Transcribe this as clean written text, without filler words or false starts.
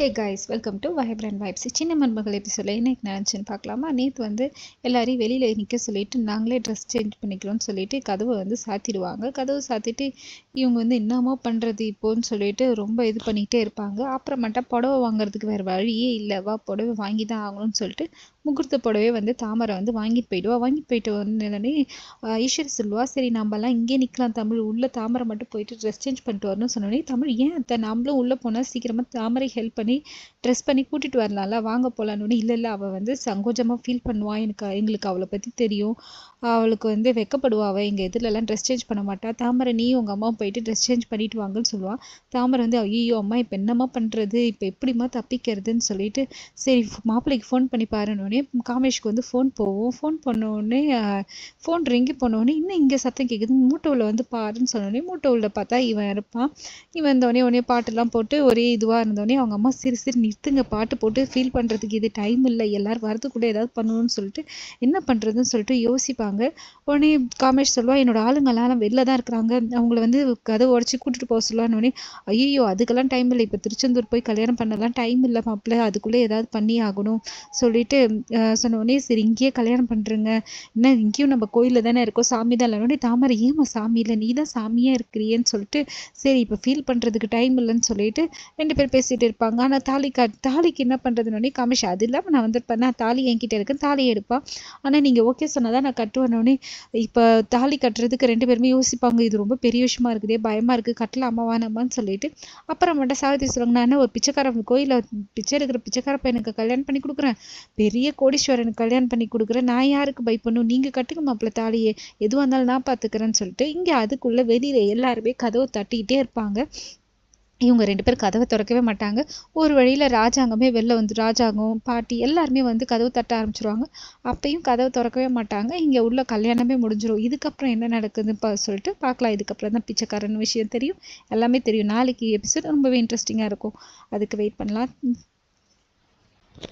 Hey guys, welcome to vibrant vibes. Chinna Marumagal எபிசோடில் என்ன நினச்சின்னு பார்க்கலாமா? நேற்று வந்து எல்லாரையும் வெளியில் நிற்க சொல்லிட்டு நாங்களே ட்ரெஸ் சேஞ்ச் பண்ணிக்கிறோம்னு சொல்லிட்டு கதவை வந்து சாத்திடுவாங்க. கதவை சாத்திட்டு இவங்க வந்து என்னமோ பண்ணுறது இப்போன்னு சொல்லிட்டு ரொம்ப இது பண்ணிகிட்டே இருப்பாங்க. அப்புறமேட்டா புடவை வாங்குறதுக்கு வேறு வழியே இல்லை, வா புடவை வாங்கி தான் ஆகணும்னு சொல்லிட்டு முகூர்த்த புடவை வந்து தாமரை வந்து வாங்கிட்டு போயிடுவா. வாங்கிட்டு போயிட்டு வந்தோடனே ஈஸ்வரி சொல்லுவா, சரி நம்மலாம் இங்கே நிற்கலாம் தமிழ், உள்ளே தாமரை மட்டும் போயிட்டு ட்ரெஸ் சேஞ்ச் பண்ணிட்டு வரணும்னு சொன்னோடனே தமிழ், ஏன் அத்தை நம்மளும் உள்ளே போனால் சீக்கிரமாக தாமரை ஹெல்ப் பண்ணி ட்ரெஸ் பண்ணி கூட்டிகிட்டு வரலாம்ல, வாங்க போகலான்னு. இல்லை அவள் வந்து சங்கோஜமாக ஃபீல் பண்ணுவாள், எங்களுக்கு அவளை பற்றி தெரியும், அவளுக்கு வந்து வெக்கப்படுவா, அவள் எங்கள் எதிரிலலாம் ட்ரெஸ் சேஞ்ச் பண்ண மாட்டா, தாமரை நீ உங்கள் அம்மா போயிட்டு ட்ரெஸ் சேஞ்ச் பண்ணிட்டு வாங்கன்னு சொல்லுவாள். தாமரை வந்து ஐயோ அம்மா இப்போ என்னம்மா பண்ணுறது, இப்போ எப்படிம்மா தப்பிக்கிறதுன்னு சொல்லிட்டு சரி மாப்பிள்ளைக்கு ஃபோன் பண்ணி பாருன்னொடனே காமேஷ்க்கு வந்து ஃபோன் போவோம். ஃபோன் பண்ணோடனே ஃபோன் ரிங்கி போனோடனே இன்னும் இங்கே சத்தம் கேட்குது, மூட்டோவில் வந்து பாருன்னு சொன்னோடனே மூட்டோவில் பார்த்தா இவன் இருப்பான். இவன் இருந்தோடனே பாட்டெல்லாம் போட்டு ஒரே இதுவாக இருந்தோடனே அவங்க அம்மா சரி நிறுத்துங்க, பாட்டு போட்டு ஃபீல் பண்ணுறதுக்கு இது டைம் இல்லை, எல்லோரும் வரதுக்குள்ளே ஏதாவது பண்ணணும்னு சொல்லிட்டு என்ன பண்ணுறதுன்னு சொல்லிட்டு யோசிப்பாங்க. உடனே காமேஷ் சொல்லுவா, என்னோட ஆளுங்கெல்லாம் வெளில தான் இருக்கிறாங்க, அவங்கள வந்து கதை உடச்சி கூட்டிகிட்டு போக சொல்லுவான்னு. ஐயோ அதுக்கெல்லாம் டைம் இல்லை, இப்போ திருச்செந்தூர் போய் கல்யாணம் பண்ணலாம் டைம் இல்லை மாப்பிள்ளை, அதுக்குள்ளே ஏதாவது பண்ணி ஆகணும் சொல்லிட்டு சொன்னோடனே சரி இங்கேயே கல்யாணம் பண்ணுறேங்க, என்ன இங்கேயும் நம்ம கோயிலில் தானே இருக்கோம், சாமி தான் இல்லைன்னொடனே தாமரை ஏமா சாமி இல்லை, நீ தான் சாமியாக இருக்கிறியேன்னு சொல்லிட்டு சரி இப்போ ஃபீல் பண்ணுறதுக்கு டைம் இல்லைன்னு சொல்லிட்டு 2 பேர் பேசிகிட்டு இருப்பாங்க. ஆனால் தாலிக்கு என்ன பண்ணுறதுனோடனே காமேஷ் அது இல்லாமல் நான் வந்துருப்பேன், நான் தாலி என்கிட்ட இருக்கேன், தாலி எடுப்பான், ஆனால் நீங்கள் ஓகே சொன்னால் தான் நான் கட்டுவேனோடனே இப்போ தாலி கட்டுறதுக்கு 2 பேருமே யோசிப்பாங்க, இது ரொம்ப பெரிய விஷயமா இருக்குதே, பயமாக இருக்குது, கட்டலாமா வேணாமான்னு சொல்லிட்டு அப்புறமேட்டா சாவித்திரி சொல்லுவாங்க, நான் ஒரு பிச்சைக்காரன் கோயிலில் பிச்சை எடுக்கிற பிச்சைக்கார பையனுக்கு கல்யாணம் பண்ணி கொடுக்குறேன், பெரிய கோடீஸ்வரனுக்கு கல்யாணம் பண்ணி கொடுக்குறேன், நான் யாருக்கு பயப்படணும், நீங்கள் கட்டுங்க மாப்பிள்ளை தாலியே, எதுவாக இருந்தாலும் நான் பார்த்துக்கிறேன்னு சொல்லிட்டு இங்கே அதுக்குள்ளே வெளியில் எல்லாருமே கதவை தட்டிக்கிட்டே இருப்பாங்க. இவங்க 2 பேர் கதவை திறக்கவே மாட்டாங்க. ஒரு வழியில் ராஜாங்கமே வெளில வந்து ராஜாங்கம் பாட்டி எல்லாருமே வந்து கதவு தட்ட ஆரம்பிச்சிருவாங்க. அப்பயும் கதவை திறக்கவே மாட்டாங்க. இங்கே உள்ள கல்யாணமே முடிஞ்சிடும். இதுக்கப்புறம் என்ன நடக்குதுன்னு சொல்லிட்டு பார்க்கலாம். இதுக்கப்புறம் தான் பிச்சைக்காரன் விஷயம் தெரியும், எல்லாமே தெரியும். நாளைக்கு எபிசோட் ரொம்பவே இன்ட்ரெஸ்டிங்காக இருக்கும், அதுக்கு வெயிட் பண்ணலாம்.